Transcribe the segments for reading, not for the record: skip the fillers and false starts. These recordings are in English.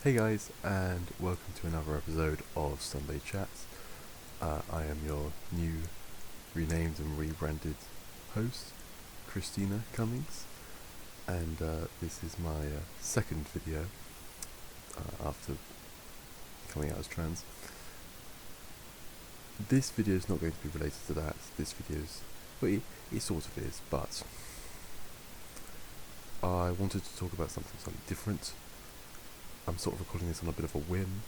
Hey guys, and welcome to another episode of Sunday Chats. I am your new, renamed and rebranded host, Christina Cummings, and this is my second video after coming out as trans. This video is not going to be related to that. This video is, well, it sort of is, but I wanted to talk about something slightly different. I'm sort of recording this on a bit of a whim.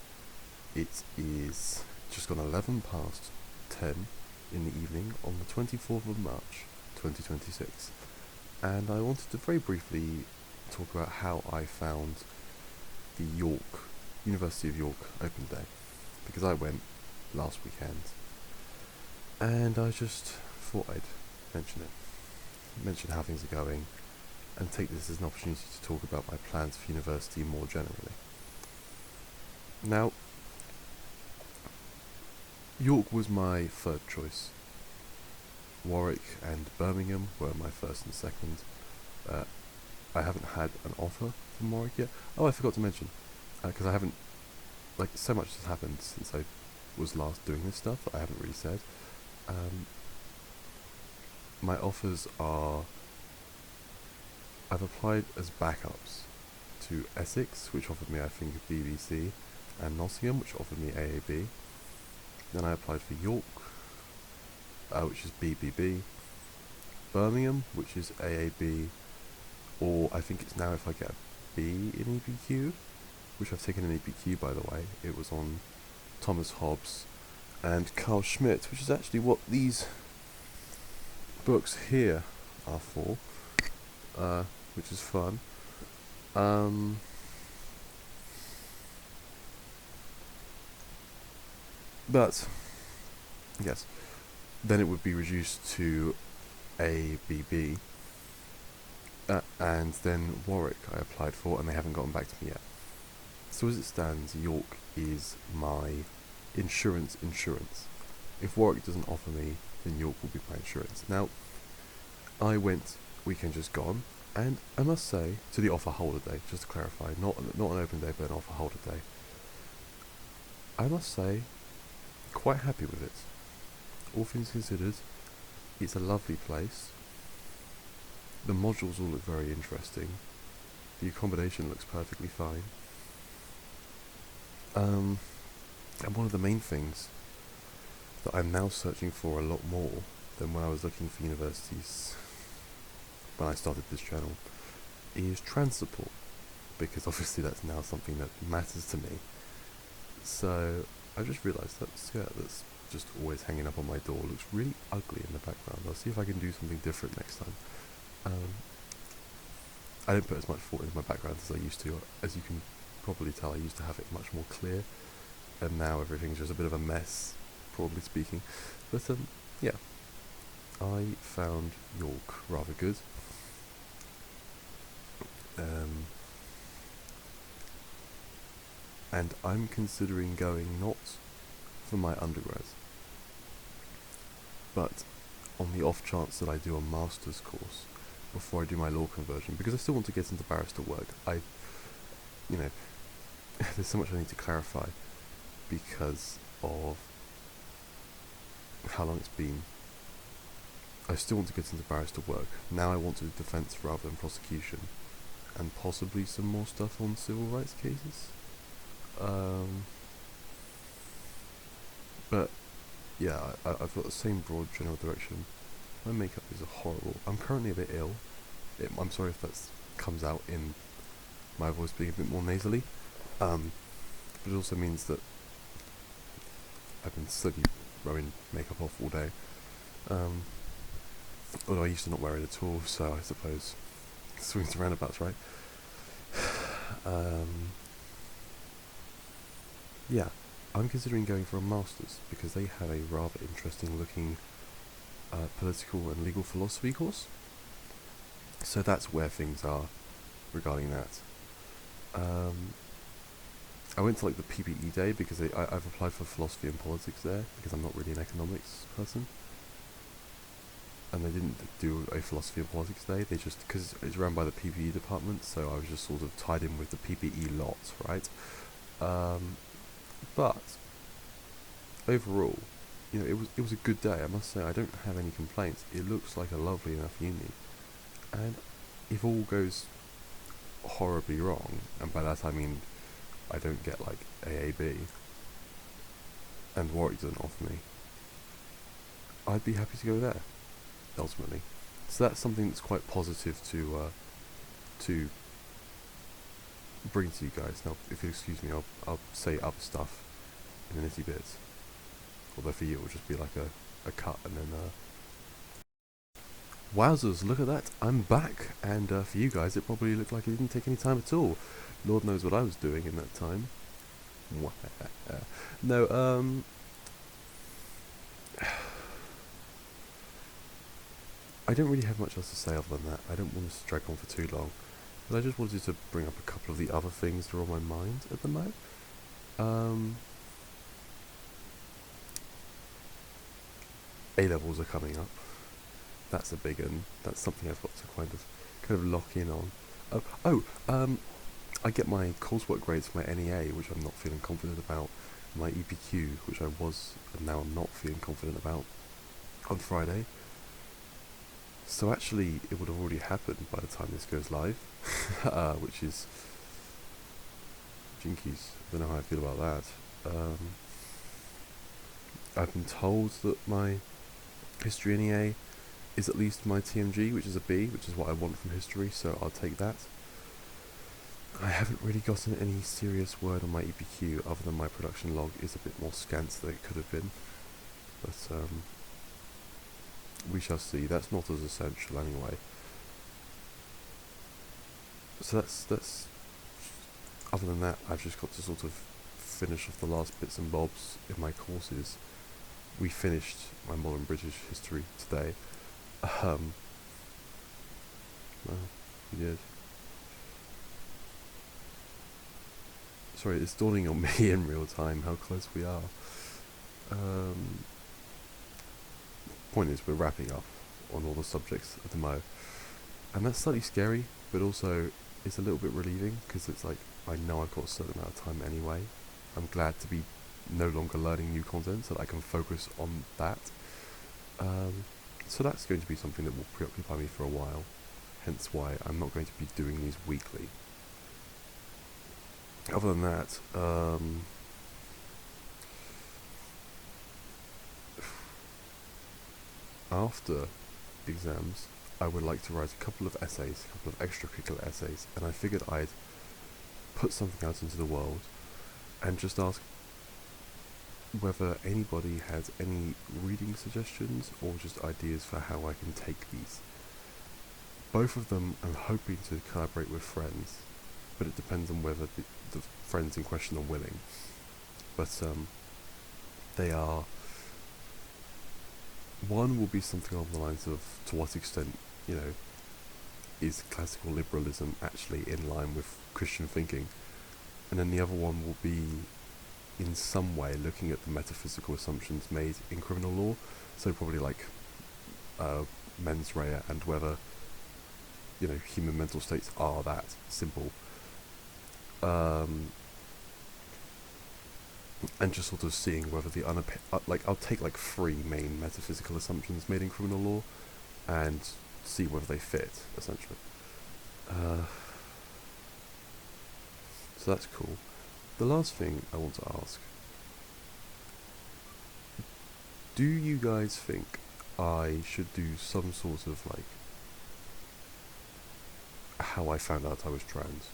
It is just gone 11 past 10 in the evening on the 24th of March 2026, and I wanted to very briefly talk about how I found the University of York Open Day, because I went last weekend and I just thought I'd mention how things are going and take this as an opportunity to talk about my plans for university more generally. Now, York was my third choice. Warwick and Birmingham were my first and second. I haven't had an offer from Warwick yet. Oh, I forgot to mention, because I haven't, so much has happened since I was last doing this stuff that I haven't really said. My offers are, I've applied as backups to Essex, which offered me, I think, BBC, and Nottingham, which offered me AAB. Then I applied for York, which is BBB, Birmingham, which is AAB, or I think it's now if I get a B in EBQ, which I've taken an EBQ, by the way. It was on Thomas Hobbes and Carl Schmitt, which is actually what these books here are for, which is fun. But, yes, then it would be reduced to ABB, and then Warwick I applied for, and they haven't gotten back to me yet. So as it stands, York is my insurance. If Warwick doesn't offer me, then York will be my insurance. Now, I went weekend just gone, and I must say, to the offer holder day, just to clarify, not an open day, but an offer holder day, I must say, quite happy with it. All things considered, it's a lovely place. The modules all look very interesting. The accommodation looks perfectly fine. And one of the main things that I'm now searching for a lot more than when I was looking for universities when I started this channel is trans support, because obviously that's now something that matters to me. So I just realised that skirt that's just always hanging up on my door looks really ugly in the background. I'll see if I can do something different next time. I don't put as much thought into my background as I used to. As you can probably tell, I used to have it much more clear, and now everything's just a bit of a mess, broadly speaking. But yeah, I found York rather good. And I'm considering going not for my undergrad, but on the off chance that I do a master's course before I do my law conversion, because I still want to get into barrister work. There's so much I need to clarify because of how long it's been. I still want to get into barrister work. Now I want to do defence rather than prosecution, and possibly some more stuff on civil rights cases. But yeah, I've got the same broad general direction. My makeup is horrible. I'm currently a bit ill. I'm sorry if that comes out in my voice being a bit more nasally. But it also means that I've been slowly throwing makeup off all day. Although I used to not wear it at all, so I suppose swings and roundabouts, right? Yeah, I'm considering going for a master's because they have a rather interesting looking political and legal philosophy course. So that's where things are regarding that. I went to the PPE day because I've applied for philosophy and politics there because I'm not really an economics person. And they didn't do a philosophy and politics day, they just, because it's run by the PPE department, so I was just sort of tied in with the PPE lot, right? But overall, it was a good day. I must say, I don't have any complaints. It looks like a lovely enough uni, and if all goes horribly wrong, and by that I mean I don't get like AAB, and Warwick doesn't offer me, I'd be happy to go there ultimately. So that's something that's quite positive to bring to you guys. Now, if you excuse me, I'll say other stuff in a nitty bit. Although for you, it will just be like a cut and then. Wowzers! Look at that! I'm back, and for you guys, it probably looked like it didn't take any time at all. Lord knows what I was doing in that time. No, I don't really have much else to say other than that. I don't want this to drag on for too long, but I just wanted to bring up a couple of the other things that are on my mind at the moment. A-levels are coming up. That's a big one. That's something I've got to kind of lock in on. I get my coursework grades for my NEA, which I'm not feeling confident about. My EPQ, which I was, and now I'm not feeling confident about, on Friday. So actually, it would have already happened by the time this goes live, which is jinkies. I don't know how I feel about that. I've been told that my history NEA is at least my TMG, which is a B, which is what I want from history, so I'll take that. I haven't really gotten any serious word on my EPQ other than my production log is a bit more scant than it could have been. But we shall see. That's not as essential anyway. So that's other than that, I've just got to sort of finish off the last bits and bobs in my courses. We finished my modern British history today. Well, we did. Sorry, it's dawning on me in real time how close we are. Point is, we're wrapping up on all the subjects at the Mo, and that's slightly scary, but also it's a little bit relieving because it's like I know I've got a certain amount of time anyway. I'm glad to be no longer learning new content so that I can focus on that. So that's going to be something that will preoccupy me for a while, hence why I'm not going to be doing these weekly. Other than that, after exams, I would like to write a couple of essays, a couple of extracurricular essays, and I figured I'd put something out into the world and just ask whether anybody has any reading suggestions or just ideas for how I can take these. Both of them I'm hoping to collaborate with friends, but it depends on whether the friends in question are willing. But they are... One will be something along the lines of to what extent, is classical liberalism actually in line with Christian thinking? And then the other one will be in some way looking at the metaphysical assumptions made in criminal law, so probably like mens rea and whether human mental states are that simple, and just sort of seeing whether the I'll take like 3 main metaphysical assumptions made in criminal law and see whether they fit essentially. So that's cool. The last thing I want to ask, do you guys think I should do some sort of like how I found out I was trans,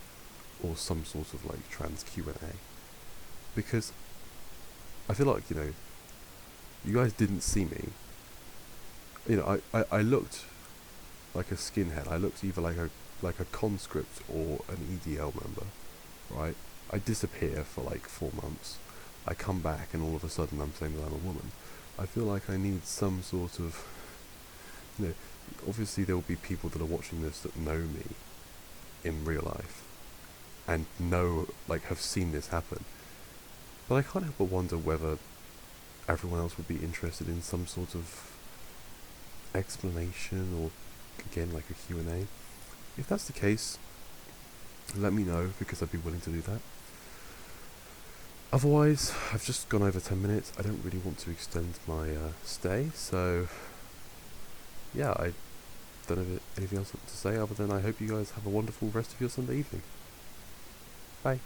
or some sort of like trans Q&A? Because I feel like, you guys didn't see me. I looked like a skinhead. I looked either like a conscript or an EDL member, right? I disappear for like 4 months. I come back and all of a sudden I'm saying that I'm a woman. I feel like I need some sort of, obviously there will be people that are watching this that know me in real life and have seen this happen. But I can't help but wonder whether everyone else would be interested in some sort of explanation or, again, like a Q&A. If that's the case, let me know, because I'd be willing to do that. Otherwise, I've just gone over 10 minutes. I don't really want to extend my stay, so yeah, I don't have anything else to say other than I hope you guys have a wonderful rest of your Sunday evening. Bye.